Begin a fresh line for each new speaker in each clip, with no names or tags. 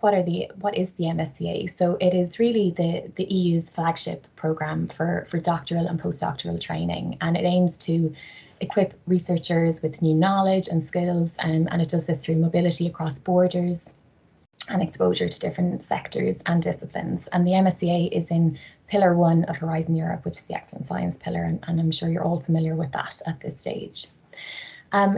what is the MSCA? So it is really the EU's flagship program for doctoral and postdoctoral training, and it aims to equip researchers with new knowledge and skills, and it does this through mobility across borders and exposure to different sectors and disciplines. And the MSCA is in Pillar 1 of Horizon Europe, which is the Excellent Science Pillar, and I'm sure you're all familiar with that at this stage.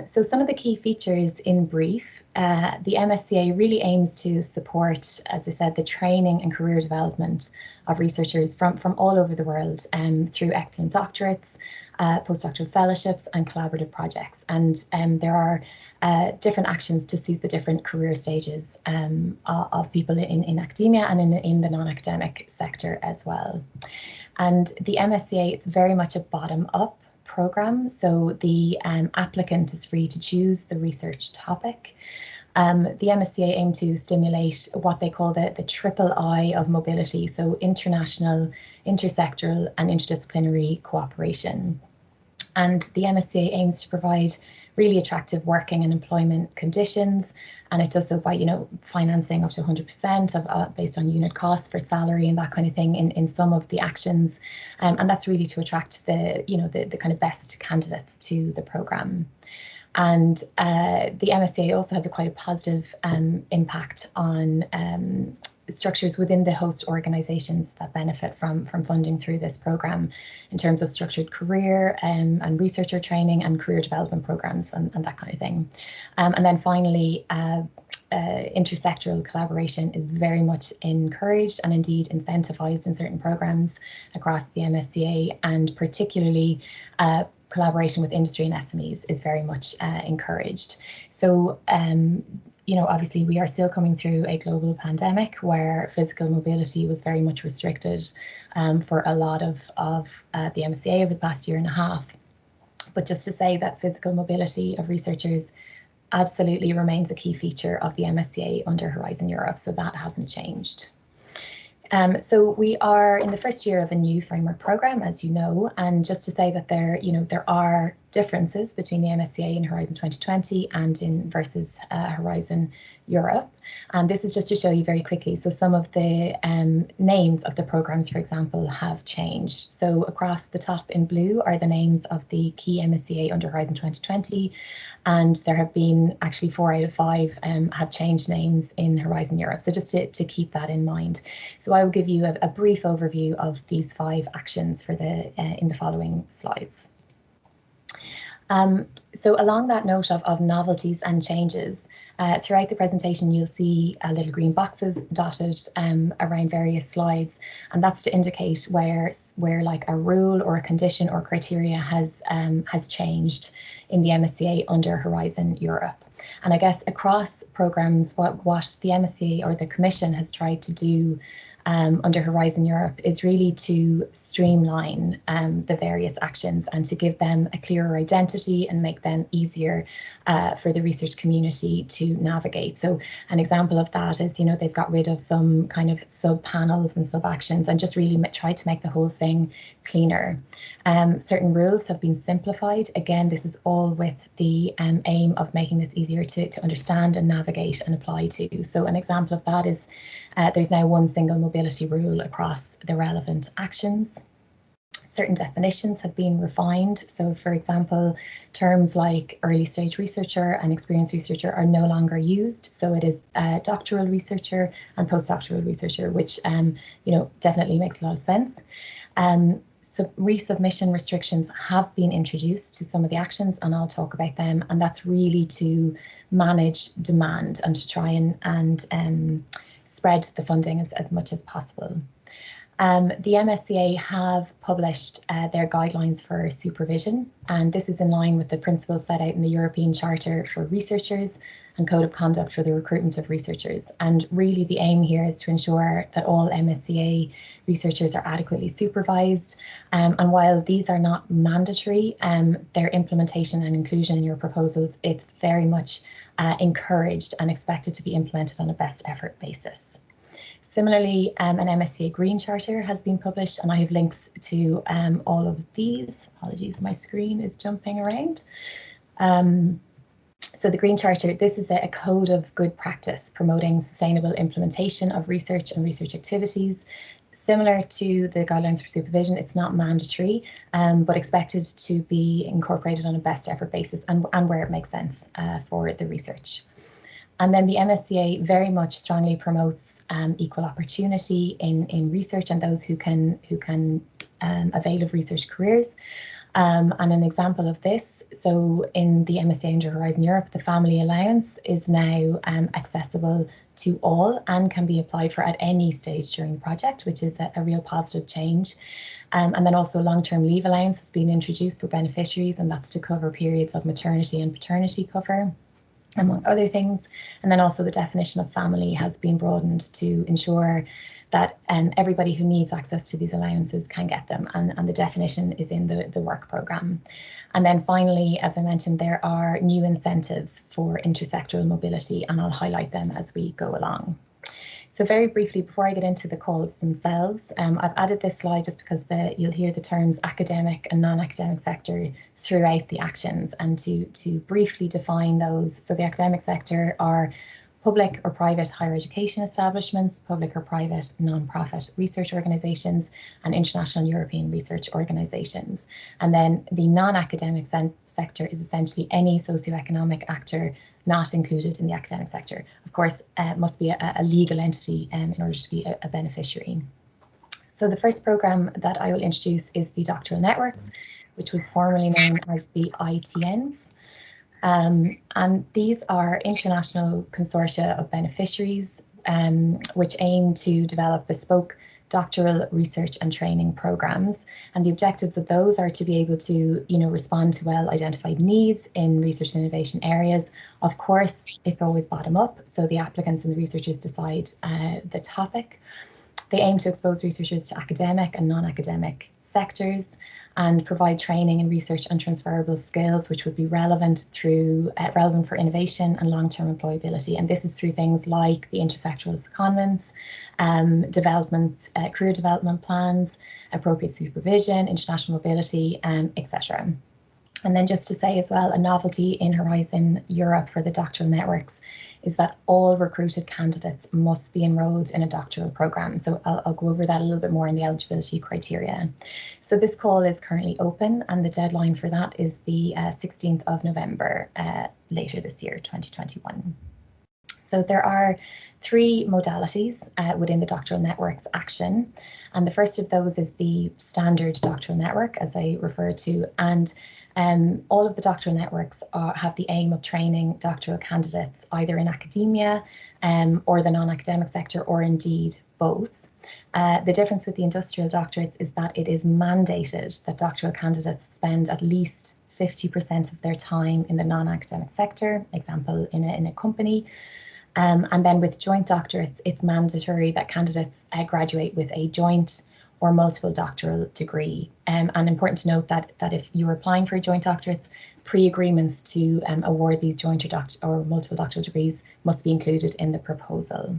So some of the key features in brief, the MSCA really aims to support, as I said, the training and career development of researchers from all over the world through excellent doctorates, postdoctoral fellowships and collaborative projects. And there are different actions to suit the different career stages of people in academia and in the non-academic sector as well. And the MSCA, it's very much a bottom-up program, so the applicant is free to choose the research topic. The MSCA aim to stimulate what they call the triple I of mobility, so international, intersectoral and interdisciplinary cooperation. And the MSCA aims to provide really attractive working and employment conditions, and it does so by financing up to 100% of based on unit costs for salary and that kind of thing in some of the actions, and that's really to attract the kind of best candidates to the program. And the MSCA also has quite a positive impact on structures within the host organisations that benefit from funding through this programme in terms of structured career and researcher training and career development programmes and that kind of thing. And then finally, intersectoral collaboration is very much encouraged and indeed incentivised in certain programmes across the MSCA, and particularly collaboration with industry and SMEs is very much encouraged. So obviously we are still coming through a global pandemic where physical mobility was very much restricted for a lot of the MSCA over the past year and a half. But just to say that physical mobility of researchers absolutely remains a key feature of the MSCA under Horizon Europe, so that hasn't changed. So we are in the first year of a new framework programme, as you know, and just to say that there are differences between the MSCA in Horizon 2020 and in versus Horizon Europe. And this is just to show you very quickly. So some of the names of the programmes, for example, have changed. So across the top in blue are the names of the key MSCA under Horizon 2020. And there have been actually 4 out of 5 have changed names in Horizon Europe. So just to keep that in mind. So I will give you a brief overview of these 5 actions for in the following slides. So along that note of novelties and changes, throughout the presentation, you'll see little green boxes dotted around various slides, and that's to indicate where like a rule or a condition or criteria has changed in the MSCA under Horizon Europe. And I guess across programmes, what the MSCA or the Commission has tried to do under Horizon Europe is really to streamline the various actions and to give them a clearer identity and make them easier for the research community to navigate. So an example of that is, they've got rid of some kind of sub-panels and sub-actions and just really tried to make the whole thing cleaner. Certain rules have been simplified. Again, this is all with the aim of making this easier to understand and navigate and apply to. So an example of that is there's now one single mobility rule across the relevant actions. Certain definitions have been refined. So, for example, terms like early stage researcher and experienced researcher are no longer used. So it is doctoral researcher and postdoctoral researcher, which definitely makes a lot of sense. So resubmission restrictions have been introduced to some of the actions, and I'll talk about them. And that's really to manage demand and to try and spread the funding as much as possible. The MSCA have published their guidelines for supervision, and this is in line with the principles set out in the European Charter for Researchers and Code of Conduct for the Recruitment of Researchers. And really the aim here is to ensure that all MSCA researchers are adequately supervised. And while these are not mandatory, their implementation and inclusion in your proposals, it's very much encouraged and expected to be implemented on a best effort basis. Similarly, an MSCA Green Charter has been published, and I have links to all of these. Apologies, my screen is jumping around. So the Green Charter, this is a code of good practice promoting sustainable implementation of research and research activities. Similar to the guidelines for supervision, it's not mandatory, but expected to be incorporated on a best effort basis and where it makes sense for the research. And then the MSCA very much strongly promotes equal opportunity in research and those who can avail of research careers. And an example of this, so in the MSCA under Horizon Europe, the family allowance is now accessible to all and can be applied for at any stage during the project, which is a real positive change. And then also long-term leave allowance has been introduced for beneficiaries, and that's to cover periods of maternity and paternity cover, among other things. And then also the definition of family has been broadened to ensure that everybody who needs access to these allowances can get them, and the definition is in the work programme. And then finally, as I mentioned, there are new incentives for intersectoral mobility, and I'll highlight them as we go along. So very briefly, before I get into the calls themselves, I've added this slide just because you'll hear the terms academic and non-academic sector throughout the actions, and to briefly define those. So the academic sector are public or private higher education establishments, public or private non-profit research organisations, and international European research organisations. And then the non-academic sector is essentially any socioeconomic actor not included in the academic sector. Of course, it must be a legal entity in order to be a beneficiary. So the first programme that I will introduce is the Doctoral Networks, which was formerly known as the ITNs. And these are international consortia of beneficiaries which aim to develop bespoke doctoral research and training programs. And the objectives of those are to be able to, respond to well-identified needs in research and innovation areas. Of course, it's always bottom up, so the applicants and the researchers decide the topic. They aim to expose researchers to academic and non-academic sectors and provide training in research and transferable skills which would be relevant for innovation and long-term employability. And this is through things like the intersectoral secondments, career development plans, appropriate supervision, international mobility, etc. And then just to say as well, a novelty in Horizon Europe for the doctoral networks is that all recruited candidates must be enrolled in a doctoral programme. So I'll go over that a little bit more in the eligibility criteria. So this call is currently open, and the deadline for that is the 16th of November later this year, 2021. So there are 3 modalities within the Doctoral Networks action, and the first of those is the standard doctoral network, as I referred to, and all of the doctoral networks have the aim of training doctoral candidates either in academia or the non-academic sector, or indeed both. The difference with the industrial doctorates is that it is mandated that doctoral candidates spend at least 50% of their time in the non-academic sector, example in a company. And then with joint doctorates, it's mandatory that candidates graduate with a joint or multiple doctoral degree. And important to note that if you're applying for joint doctorates, pre-agreements to award these joint or multiple doctoral degrees must be included in the proposal.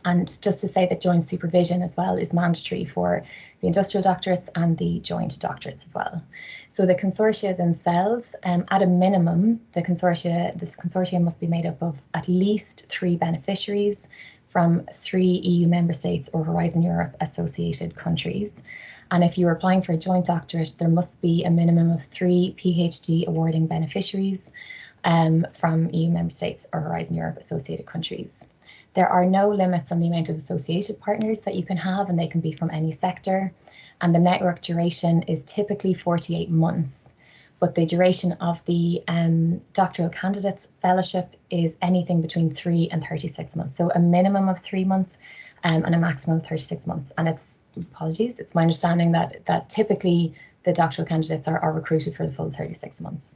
And just to say that joint supervision as well is mandatory for the industrial doctorates and the joint doctorates as well. So the consortia themselves, at a minimum, this consortium must be made up of at least 3 beneficiaries from 3 EU member states or Horizon Europe associated countries. And if you're applying for a joint doctorate, there must be a minimum of 3 PhD awarding beneficiaries from EU member states or Horizon Europe associated countries. There are no limits on the amount of associated partners that you can have, and they can be from any sector. And the network duration is typically 48 months. But the duration of the doctoral candidates fellowship is anything between 3 and 36 months. So a minimum of 3 months and a maximum of 36 months. And it's my understanding that typically the doctoral candidates are recruited for the full 36 months.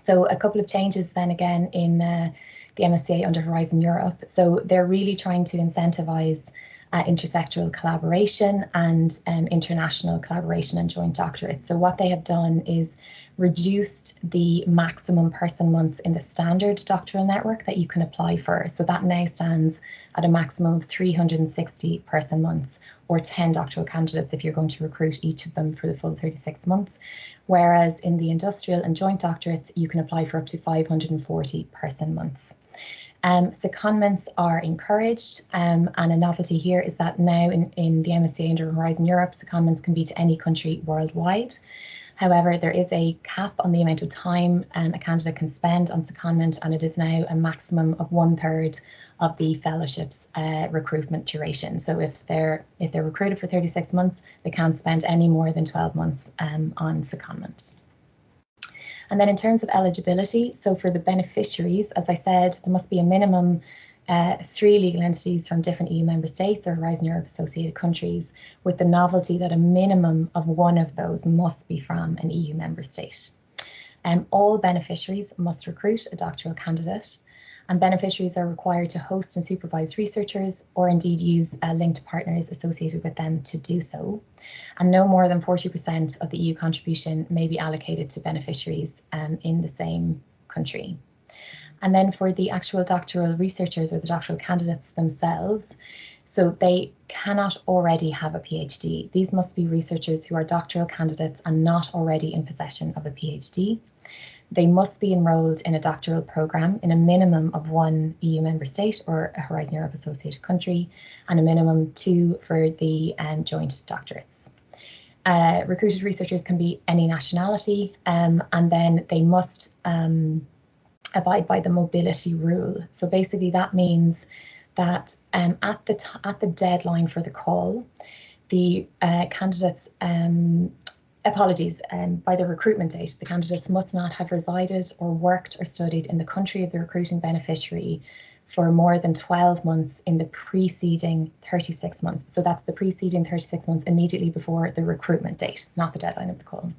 So a couple of changes then again in the MSCA under Horizon Europe. So they're really trying to incentivise intersectoral collaboration, and international collaboration and joint doctorates. So what they have done is reduced the maximum person months in the standard doctoral network that you can apply for. So that now stands at a maximum of 360 person months, or 10 doctoral candidates if you're going to recruit each of them for the full 36 months. Whereas in the industrial and joint doctorates, you can apply for up to 540 person months. Secondments are encouraged, and a novelty here is that now in the MSCA under Horizon Europe, secondments can be to any country worldwide. However, there is a cap on the amount of time a candidate can spend on secondment, and it is now a maximum of 1/3 of the fellowship's recruitment duration. So if they're recruited for 36 months, they can't spend any more than 12 months on secondment. And then in terms of eligibility, so for the beneficiaries, as I said, there must be a minimum 3 legal entities from different EU member states or Horizon Europe associated countries, with the novelty that a minimum of one of those must be from an EU member state. All beneficiaries must recruit a doctoral candidate, and beneficiaries are required to host and supervise researchers, or indeed use linked partners associated with them to do so. And no more than 40% of the EU contribution may be allocated to beneficiaries in the same country. And then for the actual doctoral researchers or the doctoral candidates themselves, so they cannot already have a PhD. These must be researchers who are doctoral candidates and not already in possession of a PhD. They must be enrolled in a doctoral programme in a minimum of 1 EU member state or a Horizon Europe associated country, and a minimum 2 for the joint doctorates. Recruited researchers can be any nationality, and then they must abide by the mobility rule. So basically that means that at the deadline for the call, the candidates, by the recruitment date, the candidates must not have resided or worked or studied in the country of the recruiting beneficiary for more than 12 months in the preceding 36 months. So that's the preceding 36 months immediately before the recruitment date, not the deadline of the call.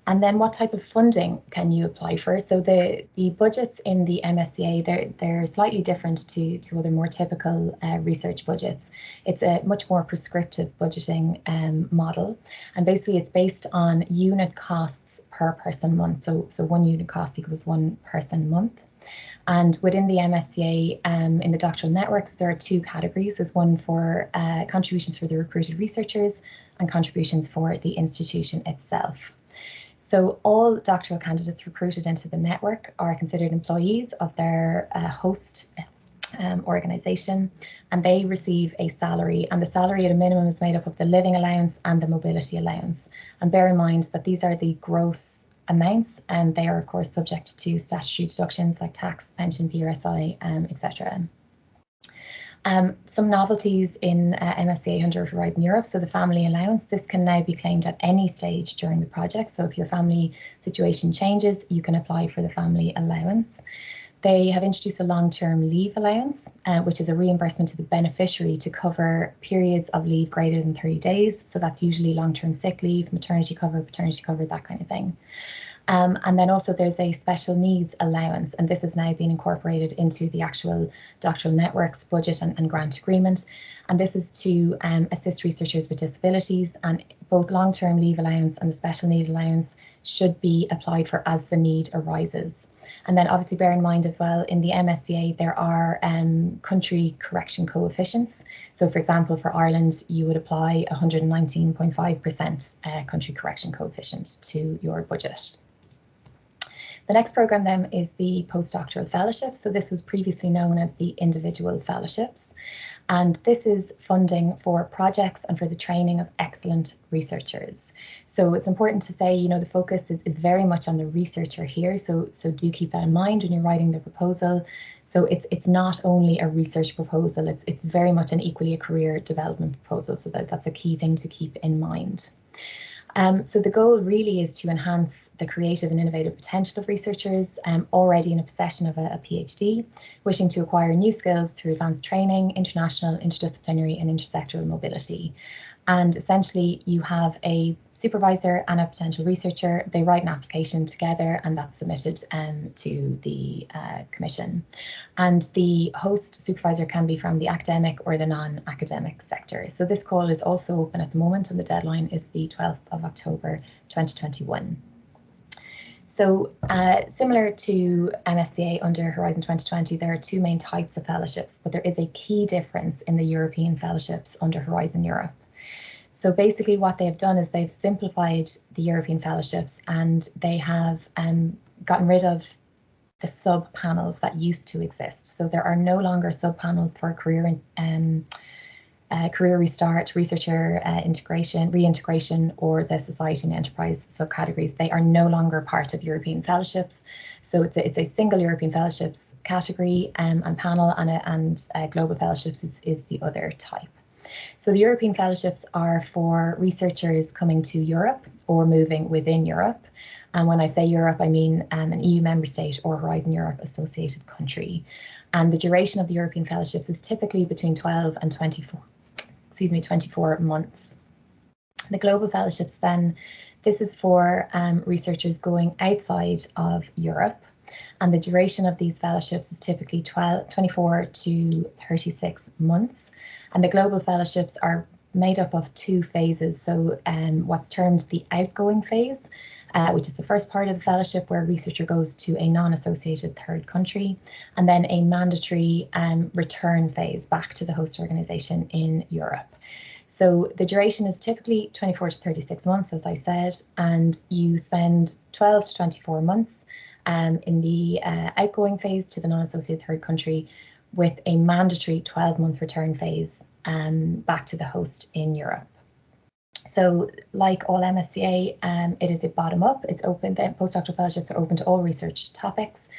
And then what type of funding can you apply for? So the budgets in the MSCA, they're slightly different to other more typical research budgets. It's a much more prescriptive budgeting model. And basically it's based on unit costs per person month. So 1 unit cost equals 1 person month. And within the MSCA, in the doctoral networks, there are 2 categories. There's one for contributions for the recruited researchers and contributions for the institution itself. So all doctoral candidates recruited into the network are considered employees of their host organisation, and they receive a salary, and the salary at a minimum is made up of the living allowance and the mobility allowance. And bear in mind that these are the gross amounts, and they are of course subject to statutory deductions like tax, pension, PRSI, etc. Some novelties in MSCA under Horizon Europe, so the family allowance, this can now be claimed at any stage during the project. So if your family situation changes, you can apply for the family allowance. They have introduced a long-term leave allowance, which is a reimbursement to the beneficiary to cover periods of leave greater than 30 days. So that's usually long-term sick leave, maternity cover, paternity cover, that kind of thing. And then also there's a special needs allowance, and this has now been incorporated into the actual doctoral networks budget and grant agreement. And this is to assist researchers with disabilities, and both long-term leave allowance and the special need allowance should be applied for as the need arises. And then obviously bear in mind as well, in the MSCA, there are country correction coefficients. So for example, for Ireland, you would apply 119.5% country correction coefficient to your budget. The next programme then is the Postdoctoral Fellowships. So this was previously known as the Individual Fellowships. And this is funding for projects and for the training of excellent researchers. So it's important to say, the focus is very much on the researcher here. So do keep that in mind when you're writing the proposal. So it's not only a research proposal, it's very much equally a career development proposal. So that's a key thing to keep in mind. So the goal really is to enhance the creative and innovative potential of researchers already in a possession of a PhD, wishing to acquire new skills through advanced training, international, interdisciplinary and intersectoral mobility. And essentially you have a supervisor and a potential researcher. They write an application together and that's submitted to the Commission. And the host supervisor can be from the academic or the non-academic sector. So this call is also open at the moment and the deadline is the 12th of October 2021. So similar to MSCA under Horizon 2020, there are two main types of fellowships, but there is a key difference in the European fellowships under Horizon Europe. So basically what they've done is they've simplified the European fellowships and they have gotten rid of the sub-panels that used to exist. So there are no longer sub-panels for career restart, researcher reintegration, or the society and enterprise subcategories. They are no longer part of European fellowships. So it's a single European fellowships category and panel, and global fellowships is the other type. So the European fellowships are for researchers coming to Europe or moving within Europe. And when I say Europe, I mean an EU member state or Horizon Europe associated country. And the duration of the European fellowships is typically between 12 and 24 months. The global fellowships then, this is for researchers going outside of Europe. And the duration of these fellowships is typically 24 to 36 months. And the global fellowships are made up of two phases. So what's termed the outgoing phase, which is the first part of the fellowship where a researcher goes to a non-associated third country, and then a mandatory return phase back to the host organisation in Europe. So the duration is typically 24 to 36 months, as I said, and you spend 12 to 24 months in the outgoing phase to the non-associated third country, with a mandatory 12-month return phase back to the host in Europe. So like all MSCA, it is a bottom-up, it's open, the postdoctoral fellowships are open to all research topics,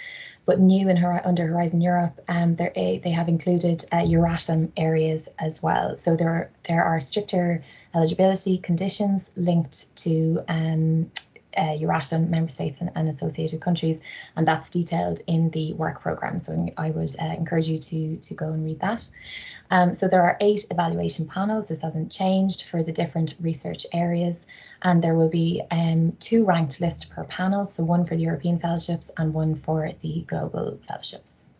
but new under Horizon Europe, they have included Euratom areas as well. So there are stricter eligibility conditions linked to Euratom member states and associated countries, and that's detailed in the work programme. So I would encourage you to go and read that. So there are 8 evaluation panels. This hasn't changed for the different research areas, and there will be 2 ranked lists per panel, so 1 for the European fellowships and 1 for the global fellowships.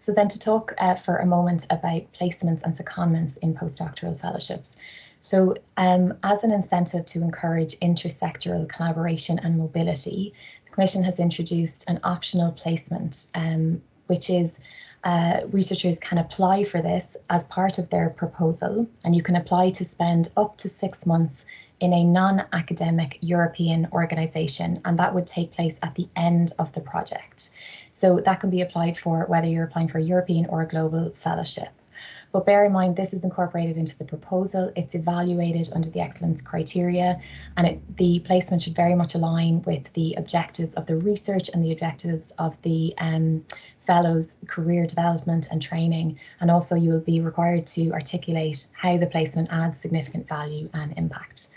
So then to talk for a moment about placements and secondments in postdoctoral fellowships. So as an incentive to encourage intersectoral collaboration and mobility, the Commission has introduced an optional placement, which is researchers can apply for this as part of their proposal, and you can apply to spend up to 6 months in a non-academic European organisation, and that would take place at the end of the project. So that can be applied for whether you're applying for a European or a global fellowship. But bear in mind, this is incorporated into the proposal. It's evaluated under the excellence criteria, and the placement should very much align with the objectives of the research and the objectives of the fellows' career development and training. And also you will be required to articulate how the placement adds significant value and impact.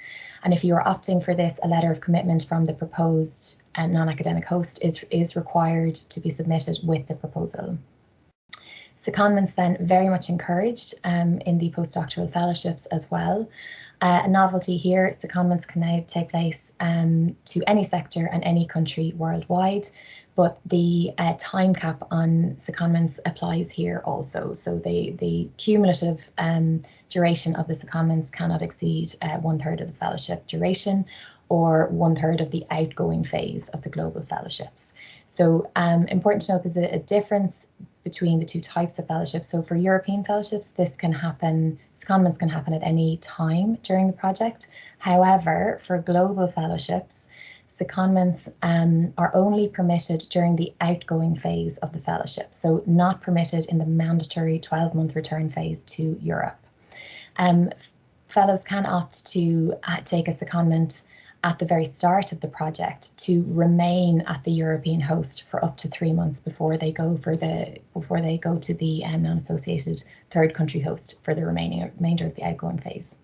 And if you are opting for this, a letter of commitment from the proposed non-academic host is required to be submitted with the proposal. Secondments then very much encouraged in the postdoctoral fellowships as well. A novelty here, secondments can now take place to any sector and any country worldwide, but the time cap on secondments applies here also. So the cumulative duration of the secondments cannot exceed 1/3 of the fellowship duration or 1/3 of the outgoing phase of the global fellowships. So important to note there's a difference between the two types of fellowships. So for European fellowships, this can happen, secondments can happen at any time during the project. However, for global fellowships, secondments are only permitted during the outgoing phase of the fellowship, so not permitted in the mandatory 12-month return phase to Europe. Fellows can opt to take a secondment at the very start of the project to remain at the European host for up to 3 months before they go to the non-associated third country host for the remainder of the outgoing phase.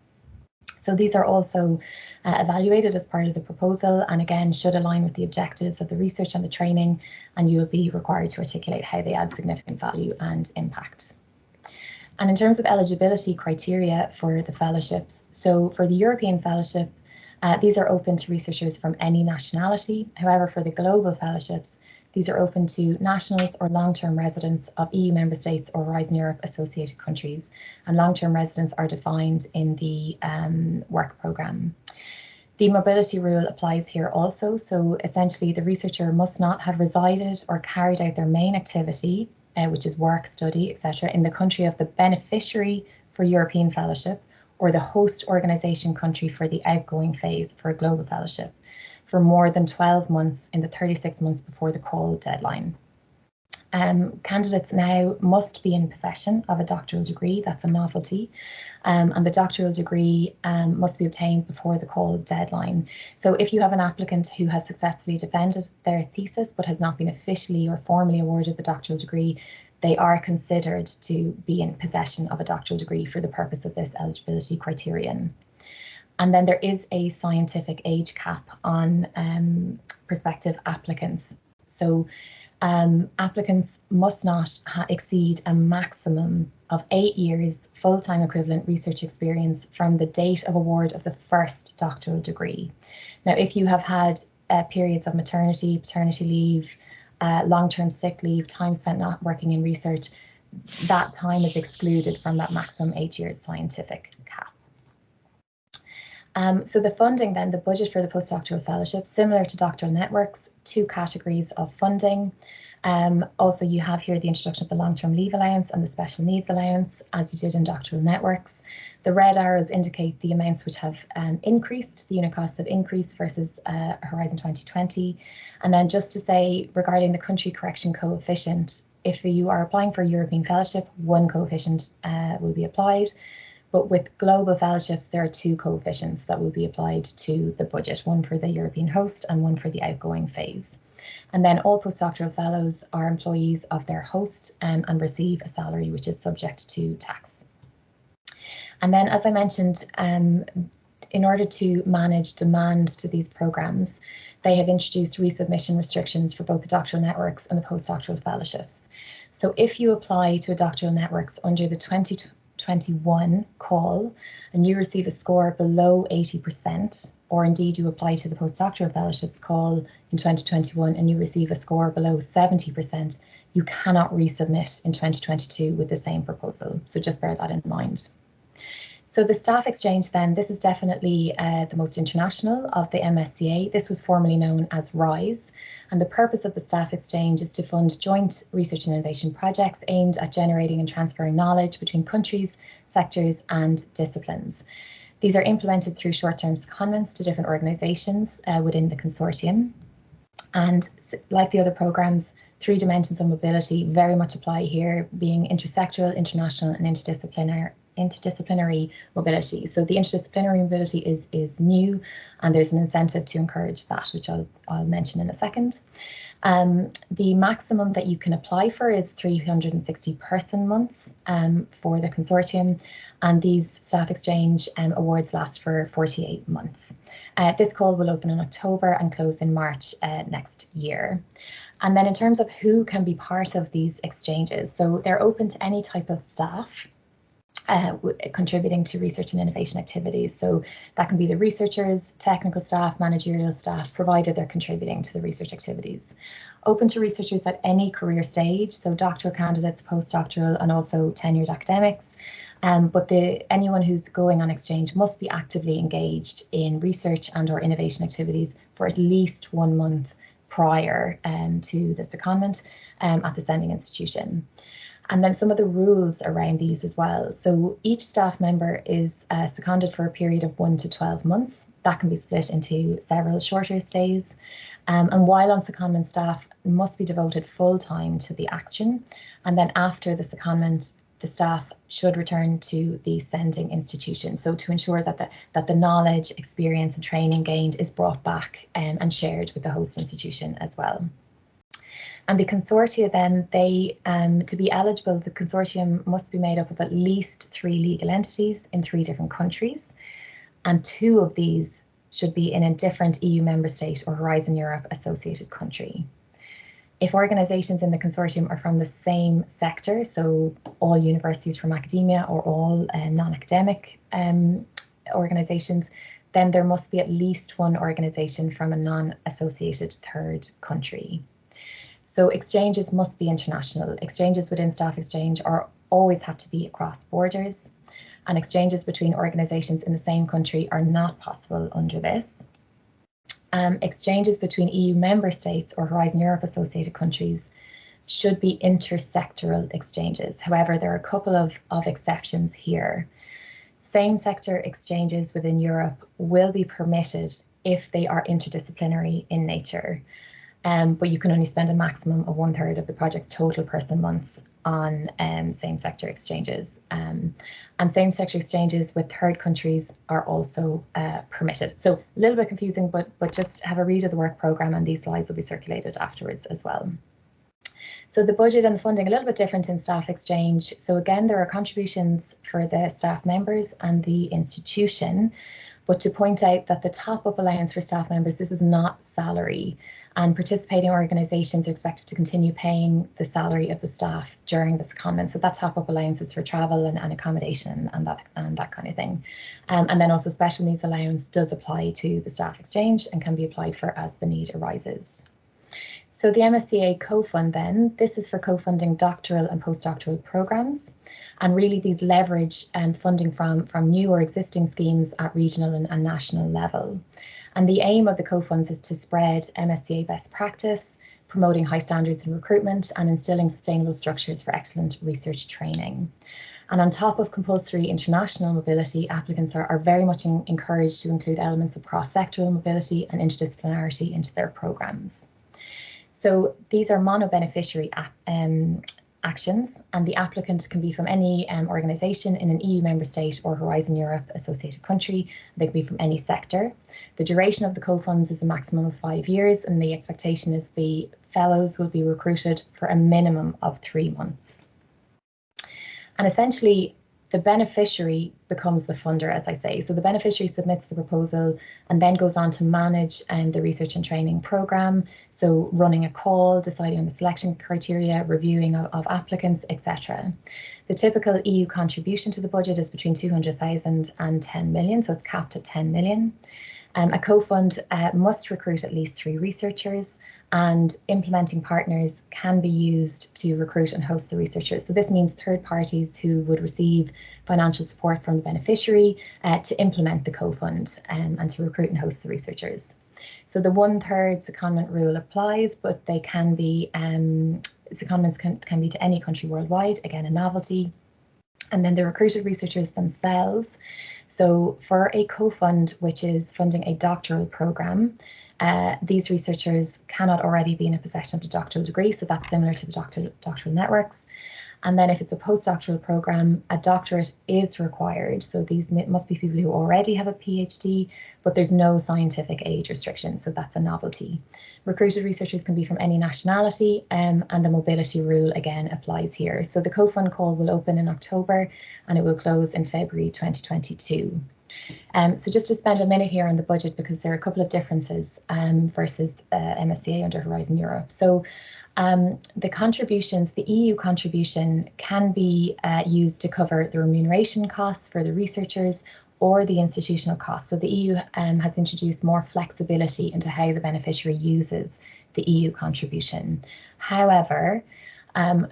So these are also evaluated as part of the proposal, and again should align with the objectives of the research and the training, and you will be required to articulate how they add significant value and impact. And in terms of eligibility criteria for the fellowships, so for the European fellowship, These are open to researchers from any nationality. However, for the global fellowships, these are open to nationals or long-term residents of EU member states or Horizon Europe associated countries. And long-term residents are defined in the work programme. The mobility rule applies here also. So essentially, the researcher must not have resided or carried out their main activity, which is work, study, etc., in the country of the beneficiary for European fellowship or the host organisation country for the outgoing phase for a global fellowship for more than 12 months in the 36 months before the call deadline. Candidates now must be in possession of a doctoral degree, that's a novelty, and the doctoral degree must be obtained before the call deadline. So if you have an applicant who has successfully defended their thesis but has not been officially or formally awarded the doctoral degree, they are considered to be in possession of a doctoral degree for the purpose of this eligibility criterion. And then there is a scientific age cap on prospective applicants. So applicants must not exceed a maximum of 8 years full-time equivalent research experience from the date of award of the first doctoral degree. Now, if you have had periods of maternity, paternity leave, long-term sick leave, time spent not working in research, that time is excluded from that maximum 8 years scientific cap. So the funding then, the budget for the postdoctoral fellowship, similar to Doctoral Networks, 2 categories of funding. Also, you have here the introduction of the long-term leave allowance and the special needs allowance, as you did in Doctoral Networks. The red arrows indicate the amounts which have increased, the unit costs have increased versus Horizon 2020. And then just to say, regarding the country correction coefficient, if you are applying for a European fellowship, 1 coefficient will be applied. But with global fellowships, there are 2 coefficients that will be applied to the budget, 1 for the European host and 1 for the outgoing phase. And then all postdoctoral fellows are employees of their host and receive a salary which is subject to tax. And then, as I mentioned, in order to manage demand to these programs, they have introduced resubmission restrictions for both the Doctoral Networks and the postdoctoral fellowships. So if you apply to a Doctoral Networks under the 2021 call and you receive a score below 80%, or indeed you apply to the postdoctoral fellowships call in 2021 and you receive a score below 70%, you cannot resubmit in 2022 with the same proposal. So just bear that in mind. So the staff exchange then, this is definitely the most international of the MSCA. This was formerly known as RISE. And the purpose of the staff exchange is to fund joint research and innovation projects aimed at generating and transferring knowledge between countries, sectors and disciplines. These are implemented through short-term secondments to different organisations within the consortium. And like the other programmes, 3 dimensions of mobility very much apply here, being intersectoral, international and interdisciplinary mobility. So the interdisciplinary mobility is new, and there's an incentive to encourage that, which I'll mention in a second. The maximum that you can apply for is 360 person months for the consortium, and these staff exchange awards last for 48 months. This call will open in October and close in March next year. And then in terms of who can be part of these exchanges, so they're open to any type of staff contributing to research and innovation activities. So that can be the researchers, technical staff, managerial staff, provided they're contributing to the research activities. Open to researchers at any career stage, so doctoral candidates, postdoctoral, and also tenured academics. But anyone who's going on exchange must be actively engaged in research and/or innovation activities for at least 1 month prior to the secondment at the sending institution. And then some of the rules around these as well. So each staff member is seconded for a period of 1 to 12 months. That can be split into several shorter stays. And while on secondment, staff must be devoted full time to the action. And then after the secondment, the staff should return to the sending institution. So to ensure that the knowledge, experience and training gained is brought back and shared with the host institution as well. And the consortia then, to be eligible, the consortium must be made up of at least 3 legal entities in 3 different countries. And 2 of these should be in a different EU member state or Horizon Europe associated country. If organisations in the consortium are from the same sector, so all universities from academia or all non-academic organisations, then there must be at least one organisation from a non-associated third country. So exchanges must be international. Exchanges within Staff Exchange always have to be across borders, and exchanges between organisations in the same country are not possible under this. Exchanges between EU member states or Horizon Europe associated countries should be intersectoral exchanges. However, there are a couple of exceptions here. Same sector exchanges within Europe will be permitted if they are interdisciplinary in nature, but you can only spend a maximum of 1/3 of the project's total person months on same sector exchanges. And same sector exchanges with third countries are also permitted. So a little bit confusing, but just have a read of the work programme, and these slides will be circulated afterwards as well. So the budget and the funding a little bit different in Staff Exchange. So again, there are contributions for the staff members and the institution, but to point out that the top-up allowance for staff members, this is not salary, and participating organisations are expected to continue paying the salary of the staff during the secondment. So that top-up allowance is for travel and accommodation and that kind of thing. And then also special needs allowance does apply to the Staff Exchange and can be applied for as the need arises. So the MSCA co-fund then, this is for co-funding doctoral and postdoctoral programmes, and really these leverage funding from new or existing schemes at regional and national level. And the aim of the co-funds is to spread MSCA best practice, promoting high standards in recruitment and instilling sustainable structures for excellent research training. And on top of compulsory international mobility, applicants are very much encouraged to include elements of cross-sectoral mobility and interdisciplinarity into their programmes. So these are mono-beneficiary actions, and the applicant can be from any organisation in an EU member state or Horizon Europe associated country. They can be from any sector. The duration of the co-funds is a maximum of 5 years, and the expectation is the fellows will be recruited for a minimum of 3 months. And essentially, the beneficiary becomes the funder, as I say. So the beneficiary submits the proposal and then goes on to manage the research and training programme. So running a call, deciding on the selection criteria, reviewing of applicants, etc. The typical EU contribution to the budget is between 200,000 and 10 million, so it's capped at 10 million. A co-fund must recruit at least 3 researchers, and implementing partners can be used to recruit and host the researchers. So this means third parties who would receive financial support from the beneficiary to implement the co-fund and to recruit and host the researchers. So the 1/3 secondment rule applies, but they can be, secondments can be to any country worldwide, again a novelty. And then the recruited researchers themselves. So for a co-fund, which is funding a doctoral programme, these researchers cannot already be in a possession of the doctoral degree, so that's similar to the Doctoral Networks. And then if it's a postdoctoral programme, a doctorate is required. So these must be people who already have a PhD, but there's no scientific age restriction, so that's a novelty. Recruited researchers can be from any nationality, and the mobility rule again applies here. So the co-fund call will open in October and it will close in February 2022. So just to spend a minute here on the budget, because there are a couple of differences versus MSCA under Horizon Europe. So the contributions, the EU contribution can be used to cover the remuneration costs for the researchers or the institutional costs. So the EU has introduced more flexibility into how the beneficiary uses the EU contribution. However,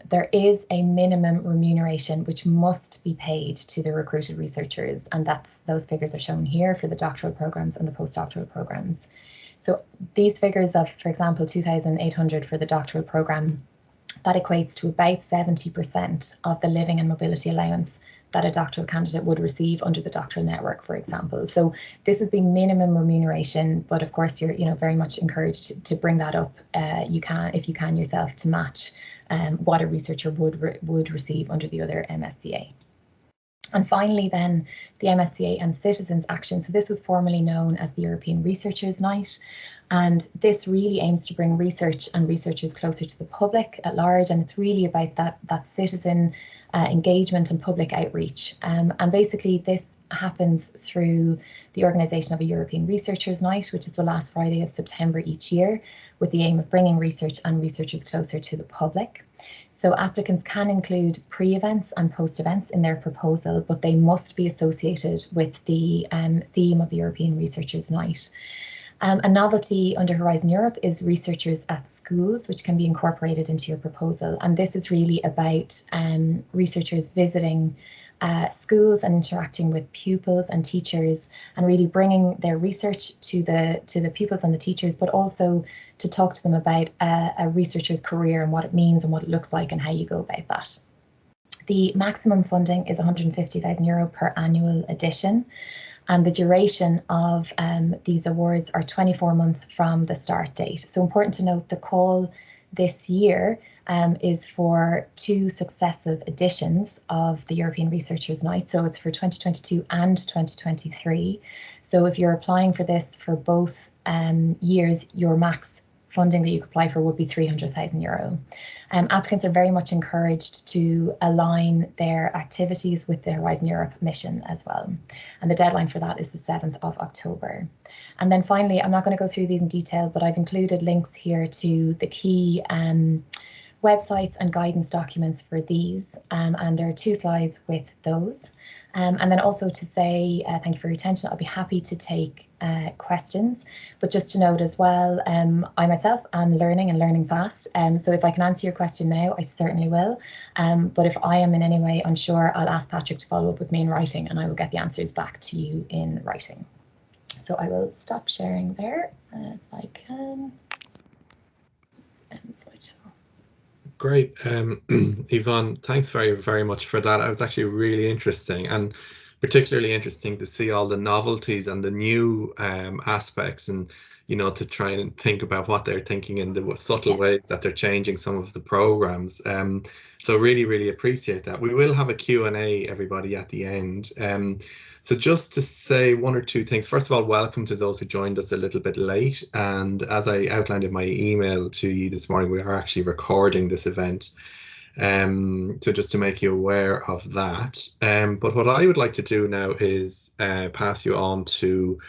there is a minimum remuneration which must be paid to the recruited researchers, and those figures are shown here for the doctoral programmes and the postdoctoral programmes. So these figures of, for example, 2,800 for the doctoral programme, that equates to about 70% of the living and mobility allowance that a doctoral candidate would receive under the Doctoral Network, for example. So this is the minimum remuneration, but of course you're very much encouraged to bring that up. If you can yourself, to match what a researcher would receive under the other MSCA. And finally then, the MSCA and Citizens Action. So this was formerly known as the European Researchers' Night, and this really aims to bring research and researchers closer to the public at large, and it's really about that citizen engagement and public outreach. And basically this happens through the organisation of a European Researchers' Night, which is the last Friday of September each year, with the aim of bringing research and researchers closer to the public. So applicants can include pre-events and post-events in their proposal, but they must be associated with the theme of the European Researchers' Night. A novelty under Horizon Europe is researchers at schools, which can be incorporated into your proposal. And this is really about researchers visiting schools and interacting with pupils and teachers, and really bringing their research to the pupils and the teachers, but also to talk to them about a researcher's career and what it means and what it looks like and how you go about that. The maximum funding is €150,000 per annual edition, and the duration of these awards are 24 months from the start date. So important to note, the call this year is for 2 successive editions of the European Researchers' Night. So it's for 2022 and 2023. So if you're applying for this for both years, your max funding that you could apply for would be €300,000. Applicants are very much encouraged to align their activities with the Horizon Europe mission as well. And the deadline for that is the 7th of October. And then finally, I'm not going to go through these in detail, but I've included links here to the key websites and guidance documents for these. And there are 2 slides with those. And then also to say thank you for your attention. I'll be happy to take questions, but just to note as well, I myself am learning fast. So if I can answer your question now, I certainly will. But if I am in any way unsure, I'll ask Patrick to follow up with me in writing, and I will get the answers back to you in writing. So I will stop sharing there if I can.
Great. Yvonne, thanks very much for that. It was actually really interesting, and particularly interesting to see all the novelties and the new aspects, and to try and think about what they're thinking in the subtle ways that they're changing some of the programs. So really appreciate that. We will have a Q&A, everybody, at the end. So just to say 1 or 2 things. First of all, welcome to those who joined us a little bit late. And as I outlined in my email to you this morning, we are actually recording this event. So just to make you aware of that. But what I would like to do now is pass you on to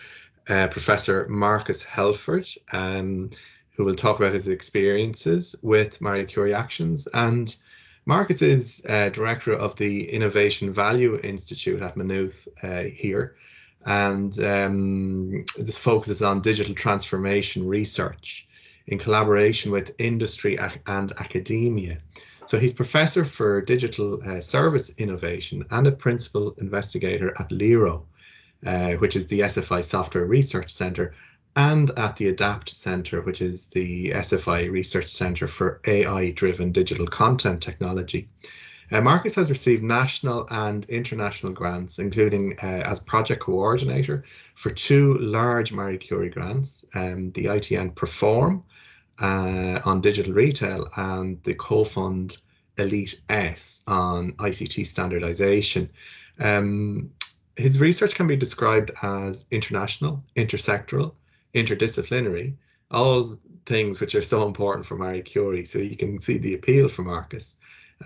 Professor Marcus Helford, who will talk about his experiences with Marie Curie Actions. And Marcus is director of the Innovation Value Institute at Maynooth here, and this focuses on digital transformation research in collaboration with industry and academia. So he's professor for digital service innovation and a principal investigator at LERO, which is the SFI Software Research Centre, and at the ADAPT Centre, which is the SFI Research Centre for AI-driven digital content technology. Marcus has received national and international grants, including as project coordinator for 2 large Marie Curie grants, the ITN Perform on digital retail and the COFUND Elite S on ICT standardization. His research can be described as international, intersectoral, interdisciplinary, all things which are so important for Marie Curie. So you can see the appeal for Marcus.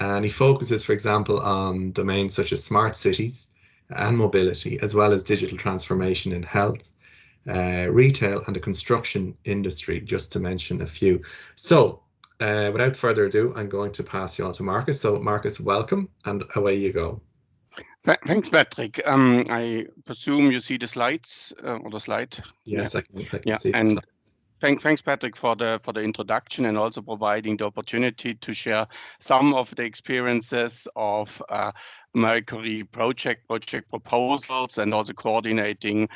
And he focuses, for example, on domains such as smart cities and mobility, as well as digital transformation in health, retail, and the construction industry, just to mention a few. So without further ado, I'm going to pass you on to Marcus. So Marcus, welcome, and away you go.
Thanks, Patrick. I presume you see the slides or the slide.
Yes, yeah. I can see
and
the slides.
Thanks, Patrick, for the introduction, and also providing the opportunity to share some of the experiences of Marie Curie project proposals, and also coordinating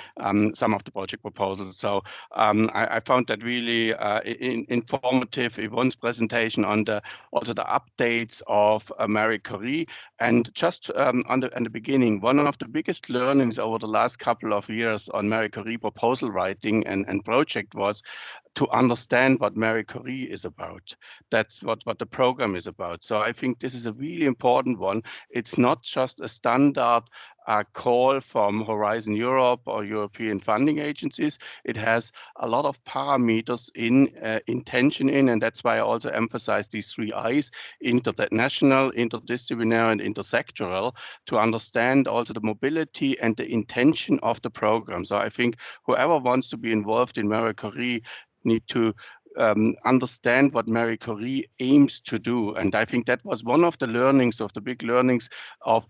some of the project proposals. So I found that really informative. Yvonne's presentation on also the updates of Marie Curie, and just on the beginning, one of the biggest learnings over the last couple of years on Marie Curie proposal writing and project was to understand what Marie Curie is about. That's what the program is about. So I think this is a really important one. It's not just a standard call from Horizon Europe or European funding agencies. It has a lot of parameters in intention in, and that's why I also emphasize these 3 I's: international, interdisciplinary, and intersectoral, to understand also the mobility and the intention of the program. So I think whoever wants to be involved in Marie Curie need to understand what Marie Curie aims to do. And I think that was one of the learnings, of the big learnings of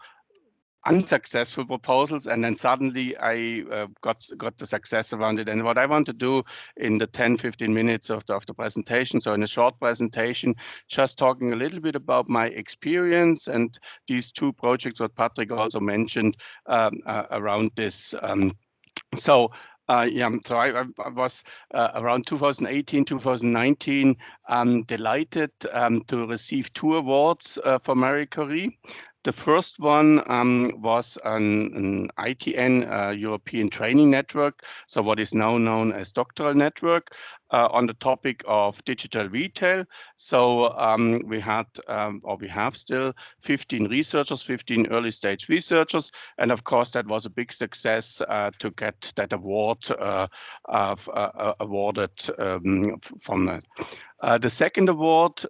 unsuccessful proposals, and then suddenly I got the success around it. And what I want to do in the 10-15 minutes of the presentation, so in a short presentation, just talking a little bit about my experience and these two projects what Patrick also mentioned around this. So I was around 2018, 2019, delighted to receive 2 awards for Marie Curie. The first one was an ITN, European Training Network, so what is now known as Doctoral Network, on the topic of digital retail. So we had, or we have still, 15 researchers, 15 early stage researchers, and of course that was a big success to get that award awarded from that. The second award,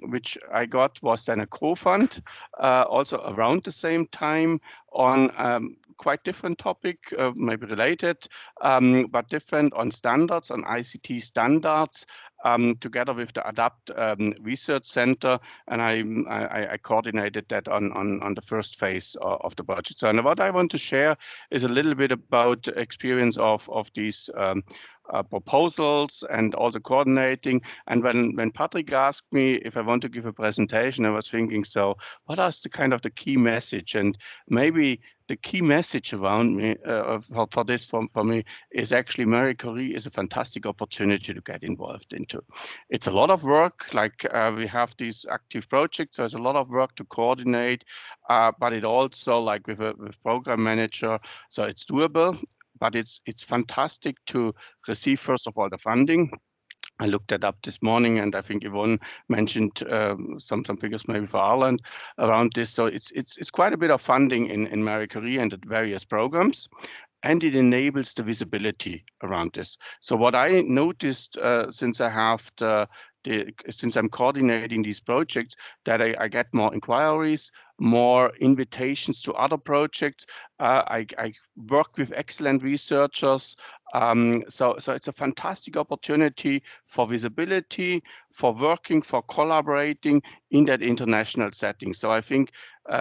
which I got, was then a COFUND, also around the same time, on quite different topic, maybe related, but different, on standards, on ICT standards, together with the ADAPT Research Center, and I coordinated that on the first phase of the project. So, and what I want to share is a little bit about the experience of these proposals and also coordinating. And when Patrick asked me if I want to give a presentation, I was thinking, so what is the kind of the key message? And maybe the key message around me for this for me is actually Marie Curie is a fantastic opportunity to get involved into. It's a lot of work, like we have these active projects, so there's a lot of work to coordinate, but it also, like with program manager, so it's doable. But it's fantastic to receive, first of all, the funding. I looked that up this morning, and I think Yvonne mentioned some figures maybe for Ireland around this. So it's quite a bit of funding in Marie Curie and the various programs, and it enables the visibility around this. So what I noticed since I have since I'm coordinating these projects, that I get more inquiries, more invitations to other projects. I work with excellent researchers. So it's a fantastic opportunity for visibility, for working, for collaborating in that international setting. So I think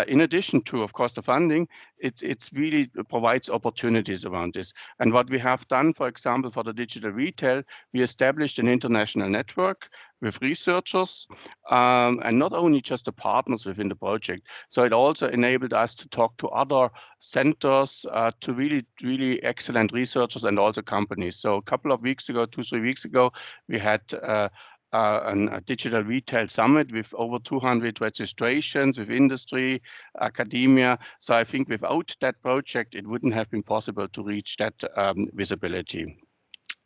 in addition to, of course, the funding, it's really provides opportunities around this. And what we have done, for example, for the digital retail, we established an international network with researchers, and not only just the partners within the project. So it also enabled us to talk to other centers, to really excellent researchers and also companies. So a couple of weeks ago, 2-3 weeks ago, we had a digital retail summit with over 200 registrations with industry, academia. So I think without that project, it wouldn't have been possible to reach that visibility.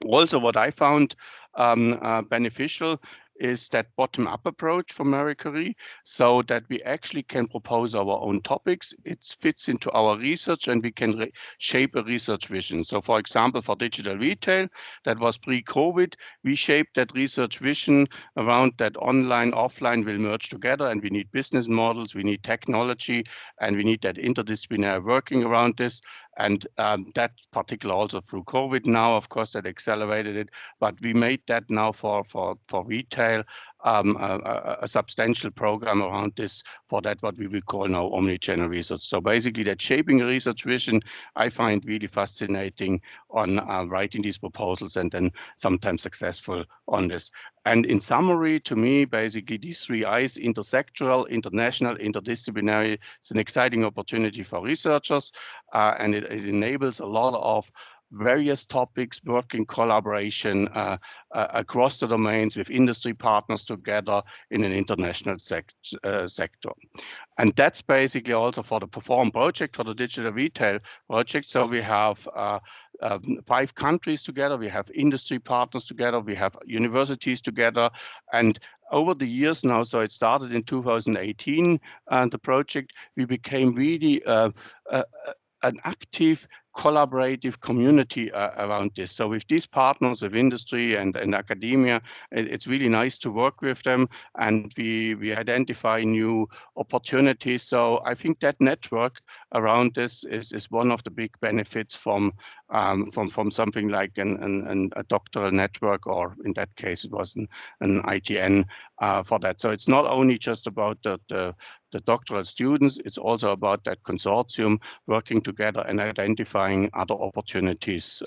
Also, what I found beneficial is that bottom-up approach from Marie Curie, so that we actually can propose our own topics. It fits into our research, and we can shape a research vision. So, for example, for digital retail, that was pre-COVID, we shaped that research vision around that online, offline will merge together, and we need business models, we need technology, and we need that interdisciplinary working around this. And that particular also through COVID now, of course, that accelerated it. But we made that now for retail a substantial program around this, for that what we will call now omnichannel research. So basically that shaping a research vision, I find really fascinating on writing these proposals and then sometimes successful on this. And in summary, to me, basically these 3 I's, intersectoral, international, interdisciplinary, it's an exciting opportunity for researchers, and it enables a lot of various topics, work in collaboration across the domains with industry partners together in an international sector. And that's basically also for the Perform project, for the digital retail project. So we have 5 countries together, we have industry partners together, we have universities together, and over the years now, so it started in 2018, and the project, we became really an active collaborative community around this. So with these partners of industry and academia, it's really nice to work with them, and we identify new opportunities. So I think that network around this is one of the big benefits from something like a doctoral network, or in that case it was an ITN for that. So it's not only just about the doctoral students, it's also about that consortium working together and identifying other opportunities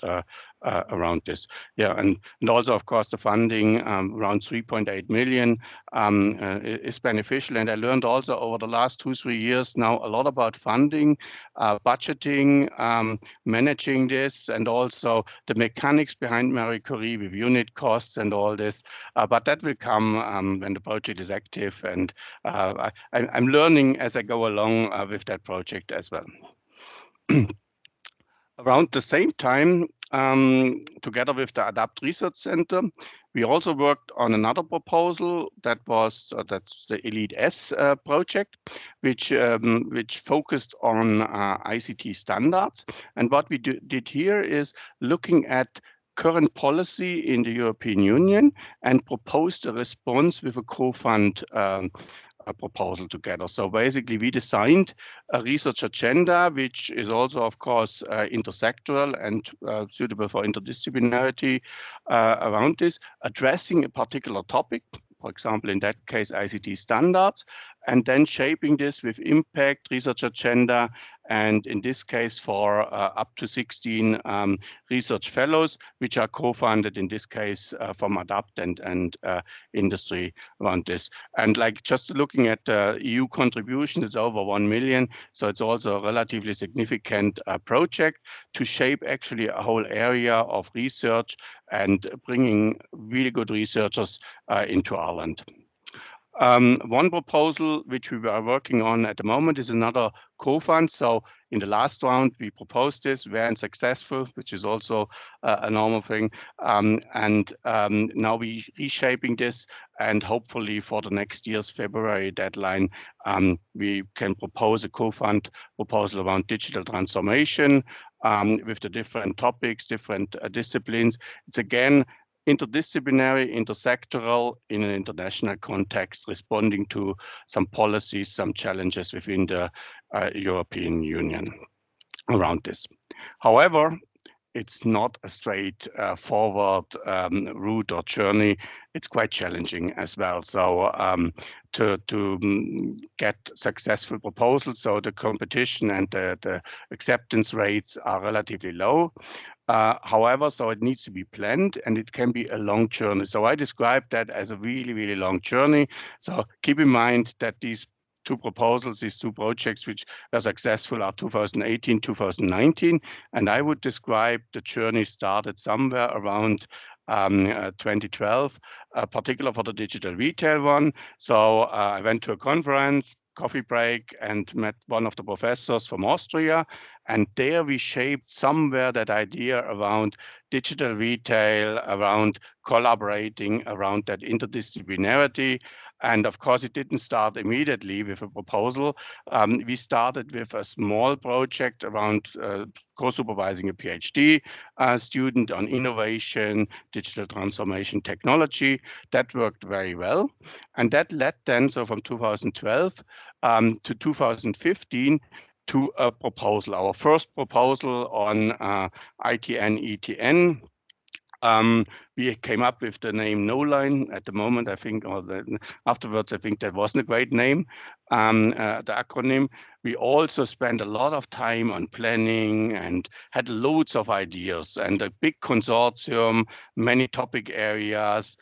around this. Yeah, and also, of course, the funding around 3.8 million is beneficial. And I learned also over the last 2-3 years now a lot about funding, budgeting, managing this, and also the mechanics behind Marie Curie with unit costs and all this. But that will come when the project is active, and I'm learning as I go along with that project as well. Around the same time, together with the ADAPT Research Center, we also worked on another proposal that's the Elite S project, which focused on ICT standards. And what we did here is looking at current policy in the European Union and proposed a response with a co-fund proposal together. So basically we designed a research agenda, which is also, of course, intersectoral and suitable for interdisciplinarity around this, addressing a particular topic, for example, in that case, ICT standards, and then shaping this with impact, research agenda, and in this case for up to 16 research fellows, which are co-funded in this case from ADAPT and industry around this. And like just looking at the EU contribution, it's over 1 million. So it's also a relatively significant project to shape actually a whole area of research and bringing really good researchers into Ireland. One proposal which we are working on at the moment is another co-fund. So in the last round, we proposed this, weren't successful, which is also a normal thing. Now we reshaping this, and hopefully for the next year's February deadline, we can propose a co-fund proposal around digital transformation with the different topics, different disciplines. It's again interdisciplinary, intersectoral in an international context, responding to some policies, some challenges within the European Union around this. However, it's not a straightforward route or journey. It's quite challenging as well. So to get successful proposals, so the competition and the acceptance rates are relatively low. However, so it needs to be planned, and it can be a long journey. So I describe that as a really, really long journey. So keep in mind that these two proposals, these two projects which were successful are 2018, 2019. And I would describe the journey started somewhere around 2012, particularly for the digital retail one. So I went to a conference, coffee break, and met one of the professors from Austria. And there we shaped somewhere that idea around digital retail, around collaborating, around that interdisciplinarity. And of course, it didn't start immediately with a proposal. We started with a small project around co-supervising a PhD student on innovation, digital transformation technology. That worked very well. And that led then, so from 2012 to 2015, to a proposal, our first proposal on ITN, ETN. We came up with the name No-Line at the moment, I think, or afterwards, I think that wasn't a great name, the acronym. We also spent a lot of time on planning and had loads of ideas and a big consortium, many topic areas,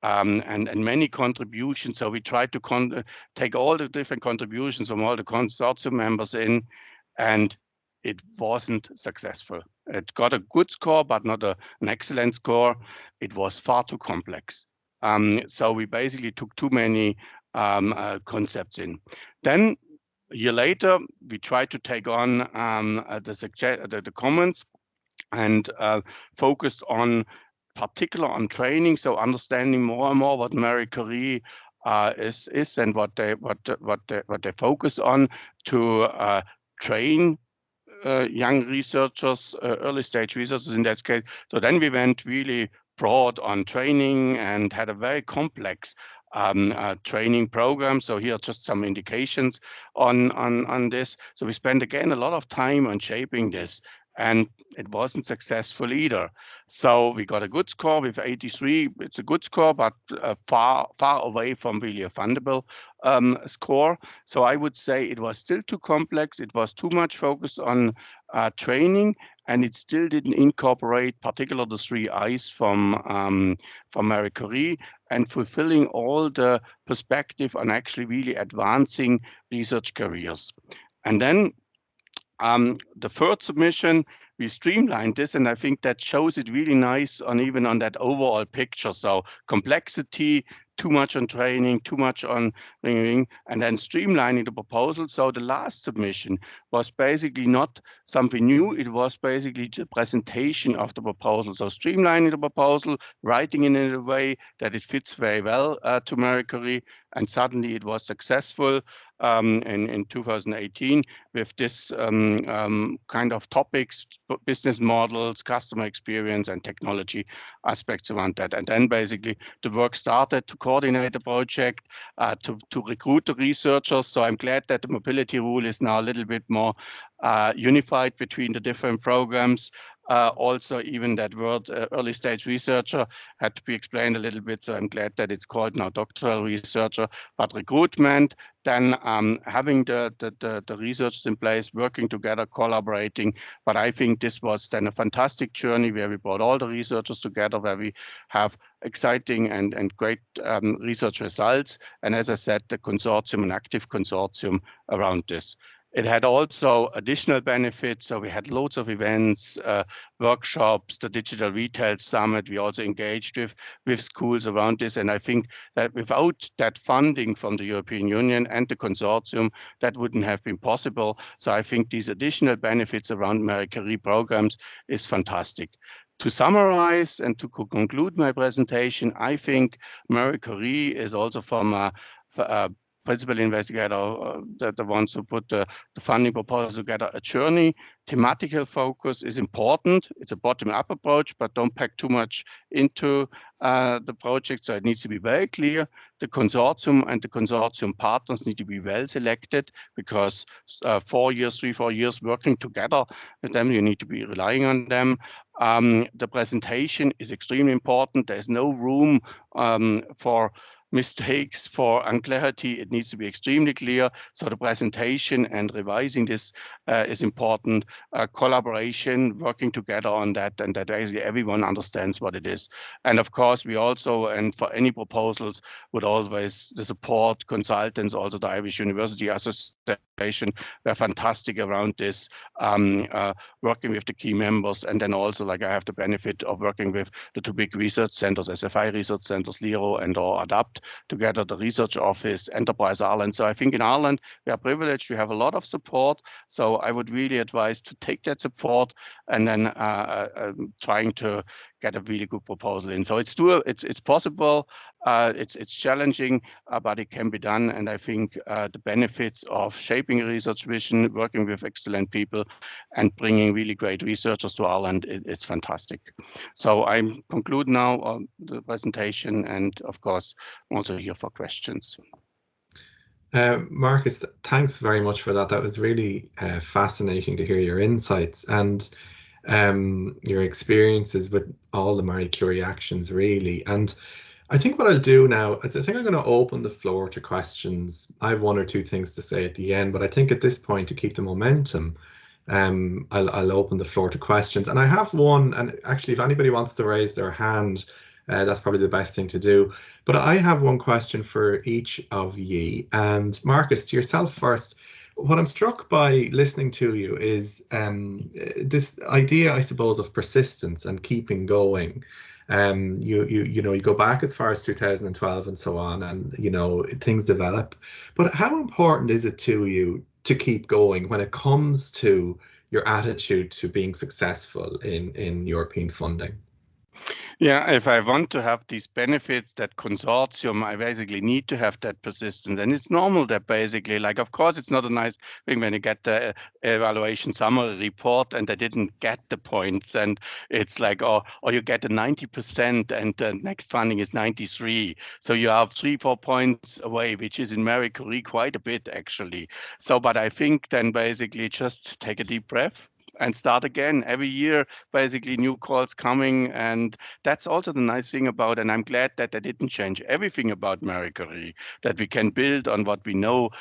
and many contributions. So we tried to take all the different contributions from all the consortium members in, and it wasn't successful. It got a good score, but not an excellent score. It was far too complex. So we basically took too many concepts in. Then a year later, we tried to take on the comments and focused on particular on training, so understanding more and more what Marie Curie is and what they focus on to train young researchers, early stage researchers in that case. So then we went really broad on training and had a very complex training program. So here are just some indications on this. So we spent again a lot of time on shaping this, and it wasn't successful either. So we got a good score with 83. It's a good score, but far away from really a fundable score. So I would say it was still too complex. It was too much focused on training, and it still didn't incorporate particularly the 3 I's from Marie Curie and fulfilling all the perspective on actually really advancing research careers. And then the third submission, we streamlined this, and I think that shows it really nice on even on that overall picture. So complexity, too much on training, too much on and then streamlining the proposal. So the last submission was basically not something new. It was basically the presentation of the proposal. So streamlining the proposal, writing it in a way that it fits very well to Marie Curie, and suddenly it was successful in 2018 with this kind of topics, business models, customer experience, and technology aspects around that. And then basically the work started to coordinate the project, to recruit the researchers. So I'm glad that the mobility rule is now a little bit more unified between the different programs. Also, even that word early stage researcher had to be explained a little bit. So I'm glad that it's called now doctoral researcher. But recruitment, then having the researchers in place, working together, collaborating. But I think this was then a fantastic journey where we brought all the researchers together, where we have exciting and great research results. And as I said, the consortium, an active consortium around this. It had also additional benefits. So we had loads of events, workshops, the Digital Retail Summit. We also engaged with schools around this. And I think that without that funding from the European Union and the consortium, that wouldn't have been possible. So I think these additional benefits around Marie Curie programs is fantastic. To summarize and to conclude my presentation, I think Marie Curie is also from a principal investigator, the ones who put the funding proposal together, a journey. Thematical focus is important. It's a bottom-up approach, but don't pack too much into the project. So it needs to be very clear. The consortium and the consortium partners need to be well selected, because 4 years, 3-4 years working together with them, you need to be relying on them. The presentation is extremely important. There's no room for mistakes, for unclarity. It needs to be extremely clear. So the presentation and revising this is important. Collaboration, working together on that, and that basically everyone understands what it is. And of course, we also, and for any proposals, would always the support consultants, also the Irish University Association, were fantastic around this, working with the key members. And then also, like, I have the benefit of working with the 2 big research centers, SFI research centers, LIRO and or ADAPT, together the research office, Enterprise Ireland. So I think in Ireland, we are privileged. We have a lot of support. So I would really advise to take that support and then trying to get a really good proposal in. So it's possible. It's challenging, but it can be done. And I think the benefits of shaping a research vision, working with excellent people, and bringing really great researchers to Ireland, it's fantastic. So I conclude now on the presentation, and of course, I'm also here for questions.
Marcus, thanks very much for that. That was really fascinating to hear your insights and your experiences with all the Marie Curie actions, really. And I think what I'll do now is I think I'm going to open the floor to questions. I have 1 or 2 things to say at the end, but I think at this point, to keep the momentum, I'll open the floor to questions. And I have one, and actually, if anybody wants to raise their hand, that's probably the best thing to do. But I have one question for each of ye. And Marcus, to yourself first. What I'm struck by listening to you is this idea, I suppose, of persistence and keeping going. You go back as far as 2012 and so on, and things develop. But how important is it to you to keep going when it comes to your attitude to being successful in European funding?
Yeah, if I want to have these benefits, that consortium, I basically need to have that persistence. And it's normal that basically, like, of course, it's not a nice thing when you get the evaluation summary report and they didn't get the points. And it's like, or you get a 90% and the next funding is 93. So you have 3-4 points away, which is in Marie Curie quite a bit, actually. So, but I think then basically just take a deep breath and start again. Every year, basically new calls coming, and that's also the nice thing about, and I'm glad that they didn't change everything about Marie Curie, that we can build on what we know.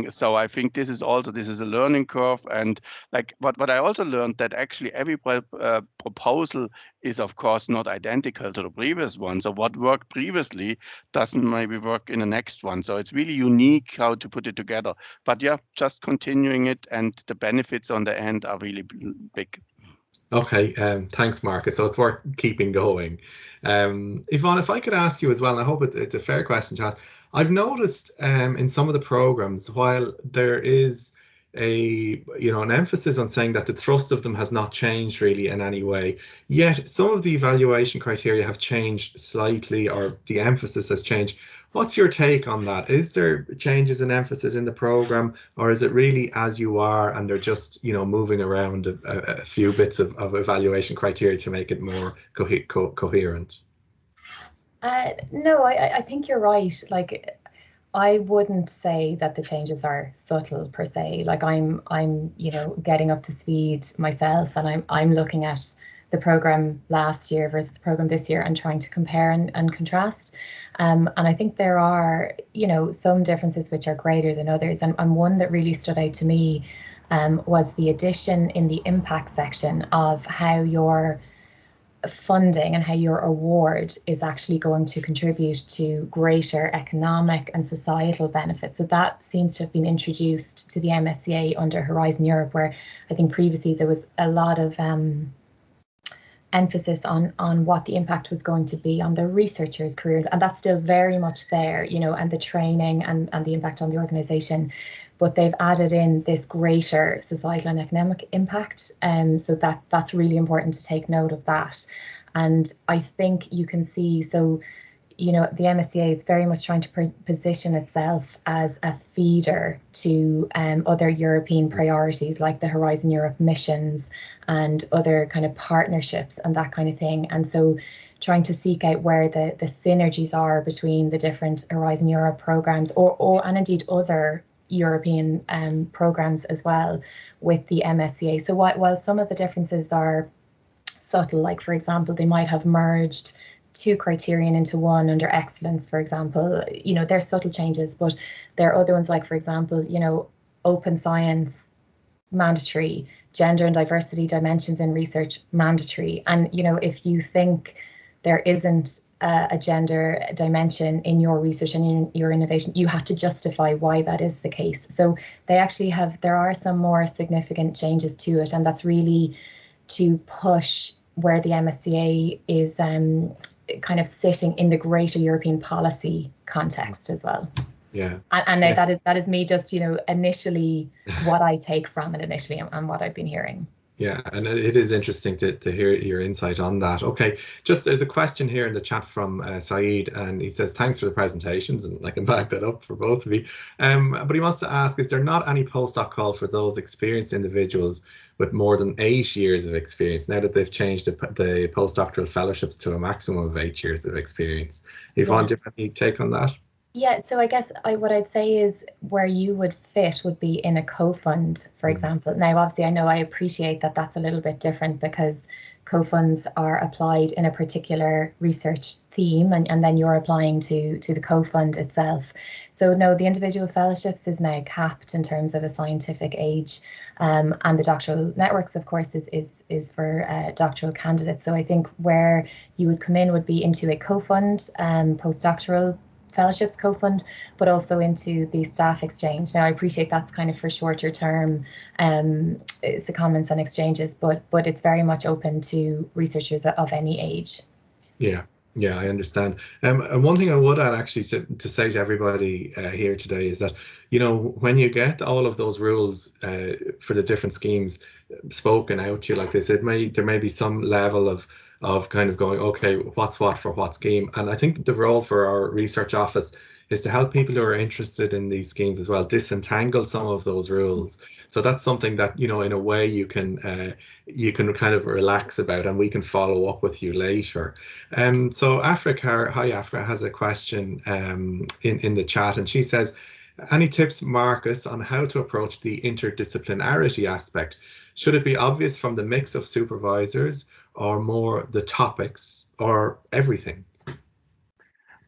So I think this is a learning curve, and like what I also learned, that actually every proposal is of course not identical to the previous one. So what worked previously doesn't maybe work in the next one. So it's really unique how to put it together. But yeah, just continuing it, and the benefits on the end are really big.
Okay, thanks, Marcus. So it's worth keeping going. Yvonne, if I could ask you as well, and I hope it's a fair question to ask. I've noticed in some of the programs, while there is an emphasis on saying that the thrust of them has not changed really in any way, yet some of the evaluation criteria have changed slightly, or the emphasis has changed. What's your take on that? Is there changes in emphasis in the program, or is it really as you are and they're just, moving around a few bits of evaluation criteria to make it more coherent?
No, I think you're right. Like, I wouldn't say that the changes are subtle per se. Like, I'm getting up to speed myself, and I'm looking at the program last year versus the program this year and trying to compare and contrast. And I think there are, some differences which are greater than others. And one that really stood out to me was the addition in the impact section of how your funding and how your award is actually going to contribute to greater economic and societal benefits. So that seems to have been introduced to the MSCA under Horizon Europe, where I think previously there was a lot of emphasis on what the impact was going to be on the researcher's career, and that's still very much there, and the training and the impact on the organization. But they've added in this greater societal and economic impact, so that's really important to take note of that. And I think you can see, so the MSCA is very much trying to position itself as a feeder to other European priorities like the Horizon Europe missions and other kind of partnerships and that kind of thing. And so trying to seek out where the synergies are between the different Horizon Europe programs and indeed other European programs as well with the MSCA. So while some of the differences are subtle, like for example, they might have merged 2 criterion into one under excellence, for example, there's subtle changes, but there are other ones like, for example, open science, mandatory, gender and diversity dimensions in research, mandatory. And, if you think there isn't a gender dimension in your research and in your innovation, you have to justify why that is the case. So they actually there are some more significant changes to it, and that's really to push where the MSCA is kind of sitting in the greater European policy context as well.
Yeah.
And now that is me just, initially what I take from it initially and what I've been hearing.
Yeah, and it is interesting to hear your insight on that. Okay, just there's a question here in the chat from Saeed, and he says, thanks for the presentations, and I can back that up for both of you. But he wants to ask, is there not any postdoc call for those experienced individuals with more than 8 years of experience now that they've changed the postdoctoral fellowships to a maximum of 8 years of experience? Yvonne, do you have any take on that?
Yeah, so I guess what I'd say is where you would fit would be in a co-fund, for example. Now, obviously, I appreciate that that's a little bit different because co-funds are applied in a particular research theme, and then you're applying to the co-fund itself. So no, the individual fellowships is now capped in terms of a scientific age, and the Doctoral Networks, of course, is for doctoral candidates. So I think where you would come in would be into a co-fund, postdoctoral fellowships co-fund, but also into the staff exchange. Now, I appreciate that's kind of for shorter term secondments and exchanges, but it's very much open to researchers of any age.
Yeah, I understand. And one thing I would add actually to say to everybody here today is that, when you get all of those rules for the different schemes spoken out to you like this, there may be some level of of kind of going, okay, what's what for what scheme. And I think the role for our research office is to help people who are interested in these schemes as well disentangle some of those rules. So that's something that, you know, in a way you can kind of relax about, and we can follow up with you later. So Africa, hi Africa, has a question in the chat, and she says, any tips, Marcus, on how to approach the interdisciplinarity aspect? Should it be obvious from the mix of supervisors, or more the topics, or everything?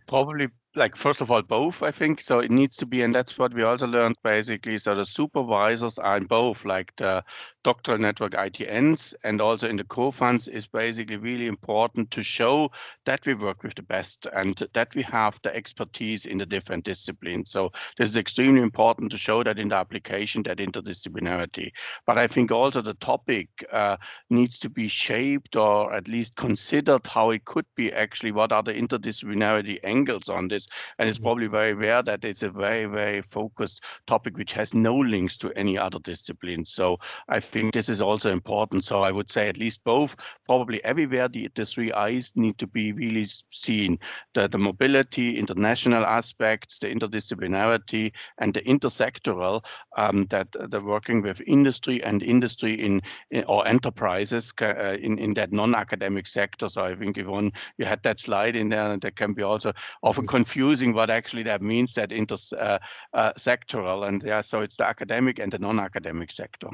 Probably, like, first of all, both, I think. So it needs to be, and that's what we also learned basically. So the supervisors are in both, like the doctoral network ITNs and also in the COFUNDS, is basically really important to show that we work with the best and that we have the expertise in the different disciplines. So this is extremely important to show that in the application, that interdisciplinarity. But I think also the topic needs to be shaped, or at least considered how it could be actually, what are the interdisciplinarity angles on this. And it's probably very rare that it's a very, very focused topic which has no links to any other discipline. So I think this is also important. So I would say at least both, probably everywhere the three I's need to be really seen. The mobility, international aspects, the interdisciplinarity, and the intersectoral, that the working with industry and industry in or enterprises in that non-academic sector. So I think, Yvonne, you had that slide in there, and that can be also often confusing what actually that means, that intersectoral. And yeah, so it's the academic and the non-academic sector.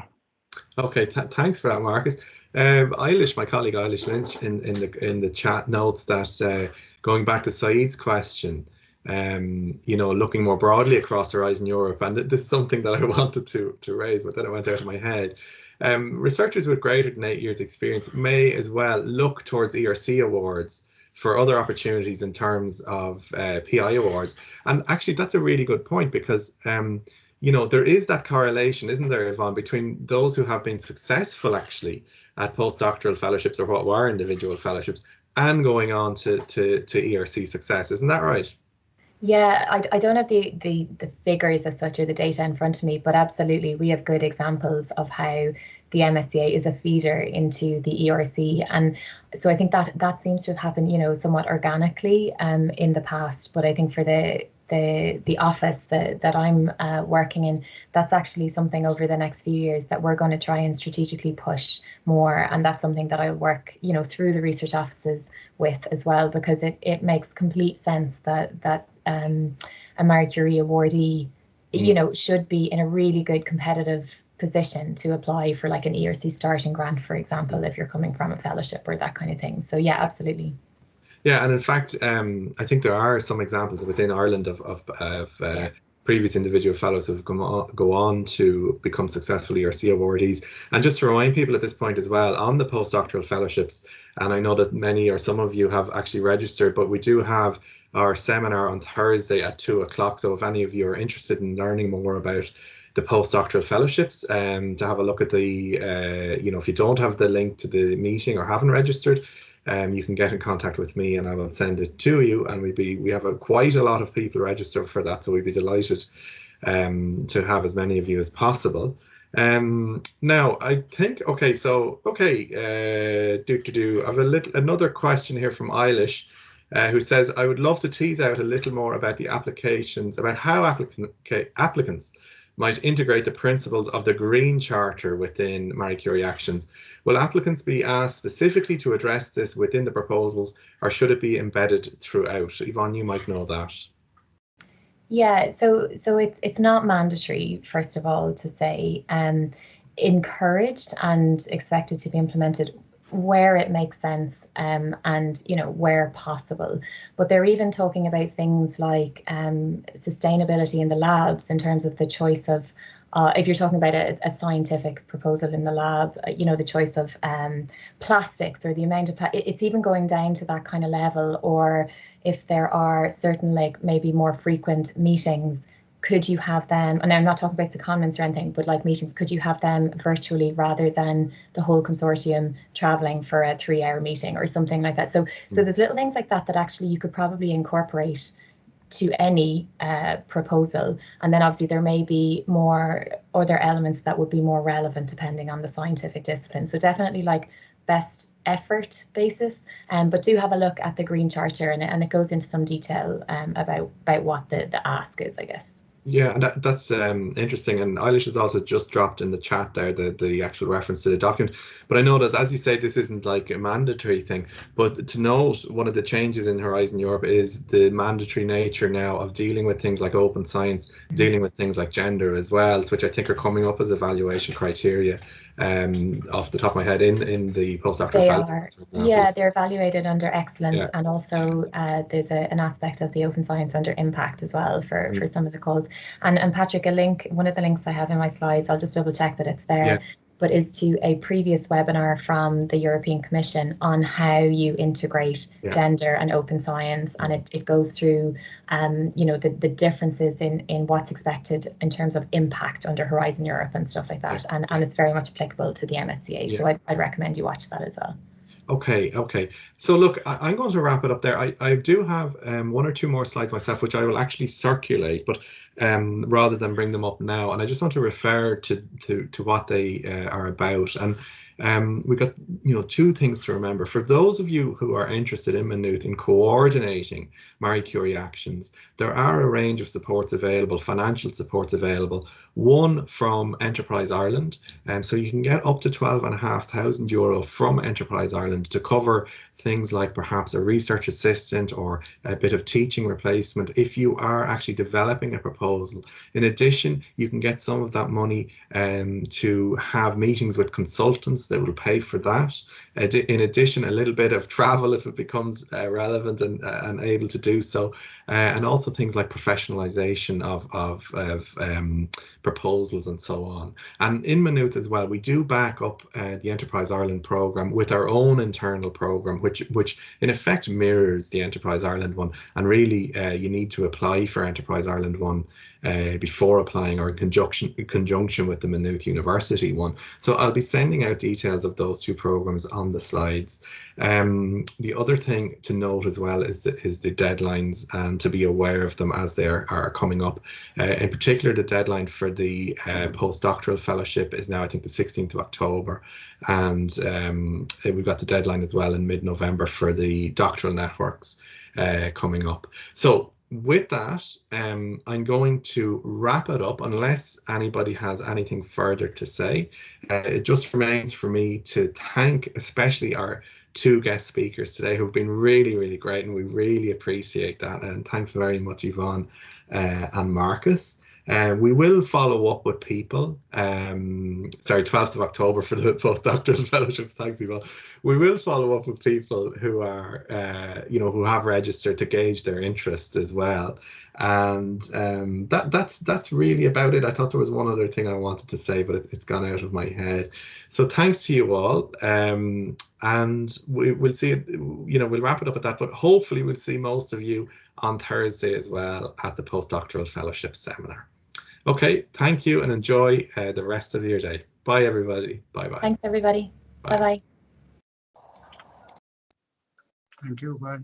Okay, thanks for that, Marcus. Eilish, my colleague Eilish Lynch in the chat notes that going back to Saeed's question, you know, looking more broadly across Horizon Europe, and this is something that I wanted to raise, but then it went out of my head. Researchers with greater than 8 years experience may as well look towards ERC awards for other opportunities in terms of PI awards. And actually, that's a really good point, because you know, there is that correlation, isn't there, Yvonne, between those who have been successful actually at postdoctoral fellowships, or what were individual fellowships, and going on to ERC success. Isn't that right?
Yeah, I don't have the figures as such, or the data in front of me, but absolutely we have good examples of how the MSCA is a feeder into the ERC. And so I think that seems to have happened, you know, somewhat organically in the past. But I think for the office that I'm working in, that's actually something over the next few years that we're going to try and strategically push more. And that's something that I work, you know, through the research offices with as well, because it makes complete sense that a Marie Curie awardee, you know, should be in a really good competitive position to apply for like an ERC starting grant, for example, if you're coming from a fellowship or that kind of thing. So yeah, absolutely.
Yeah, and in fact, I think there are some examples within Ireland of previous individual fellows who have go on to become successful ERC awardees. And just to remind people at this point as well, on the postdoctoral fellowships, and I know that many or some of you have actually registered, but we do have our seminar on Thursday at 2 o'clock. So if any of you are interested in learning more about the postdoctoral fellowships, to have a look at the, you know, if you don't have the link to the meeting or haven't registered, you can get in contact with me and I will send it to you. And we have quite a lot of people registered for that, so we'd be delighted to have as many of you as possible. Now I think I have another question here from Eilish, who says, I would love to tease out a little more about the applications, about how applicants might integrate the principles of the Green Charter within Marie Curie actions. Will applicants be asked specifically to address this within the proposals, or should it be embedded throughout? Yvonne, you might know that.
Yeah, so it's not mandatory, first of all, to say, encouraged and expected to be implemented where it makes sense, and you know, where possible. But they're even talking about things like sustainability in the labs, in terms of the choice of if you're talking about a scientific proposal in the lab, you know, the choice of plastics, or the amount of it's even going down to that kind of level. Or if there are certain, like, maybe more frequent meetings, could you have them, and I'm not talking about secondments or anything, but like meetings, could you have them virtually rather than the whole consortium traveling for a 3-hour meeting or something like that? So there's little things like that actually you could probably incorporate to any proposal. And then obviously there may be more other elements that would be more relevant depending on the scientific discipline. So definitely, like, best effort basis, but do have a look at the Green Charter, and it goes into some detail about what the ask is, I guess.
Yeah, and that's interesting. And Eilish has also just dropped in the chat there the actual reference to the document. But I know that, as you say, this isn't like a mandatory thing. But to note, one of the changes in Horizon Europe is the mandatory nature now of dealing with things like open science, dealing with things like gender as well, which I think are coming up as evaluation criteria. Off the top of my head, in the postdoctoral fellowships.
Yeah, they're evaluated under excellence, and also there's an aspect of the open science under impact as well for some of the calls. And Patrick, one of the links I have in my slides, I'll just double check that it's there, but is to a previous webinar from the European Commission on how you integrate gender and open science, and it goes through the differences in what's expected in terms of impact under Horizon Europe and stuff like that, and it's very much applicable to the MSCA, so I'd recommend you watch that as well.
Okay. So look, I'm going to wrap it up there. I do have one or two more slides myself, which I will actually circulate, but rather than bring them up now. And I just want to refer to what they are about. And we've got two things to remember. For those of you who are interested in Maynooth in coordinating Marie Curie actions, there are a range of supports available, financial supports available. One from Enterprise Ireland, so you can get up to €12,500 from Enterprise Ireland to cover things like perhaps a research assistant or a bit of teaching replacement if you are actually developing a proposal. In addition, you can get some of that money to have meetings with consultants that will pay for that. In addition, a little bit of travel if it becomes relevant and able to do so, and also things like professionalization of proposals and so on. And in Maynooth as well, we do back up the Enterprise Ireland programme with our own internal programme, which in effect mirrors the Enterprise Ireland one. And really, you need to apply for Enterprise Ireland one before applying, or in conjunction with the Maynooth University one. So I'll be sending out details of those two programs on the slides. The other thing to note as well is the deadlines, and to be aware of them as they are coming up. In particular, the deadline for the postdoctoral fellowship is now, I think, the 16th of October. And we've got the deadline as well in mid-November for the Doctoral Networks coming up. So with that, I'm going to wrap it up unless anybody has anything further to say. It just remains for me to thank especially our two guest speakers today who've been really, really great, and we really appreciate that. And thanks very much, Yvonne and Marcus. We will follow up with people. Sorry, 12th of October for the postdoctoral fellowships. Thanks, Yvonne. We will follow up with people who are, who have registered to gauge their interest as well. And that's really about it. I thought there was one other thing I wanted to say, but it's gone out of my head. So thanks to you all. And we'll see it, we'll wrap it up at that, but hopefully we'll see most of you on Thursday as well at the Postdoctoral Fellowship Seminar. Okay, thank you, and enjoy the rest of your day. Bye, everybody. Bye-bye.
Thanks, everybody. Bye-bye.
Thank you. Bye.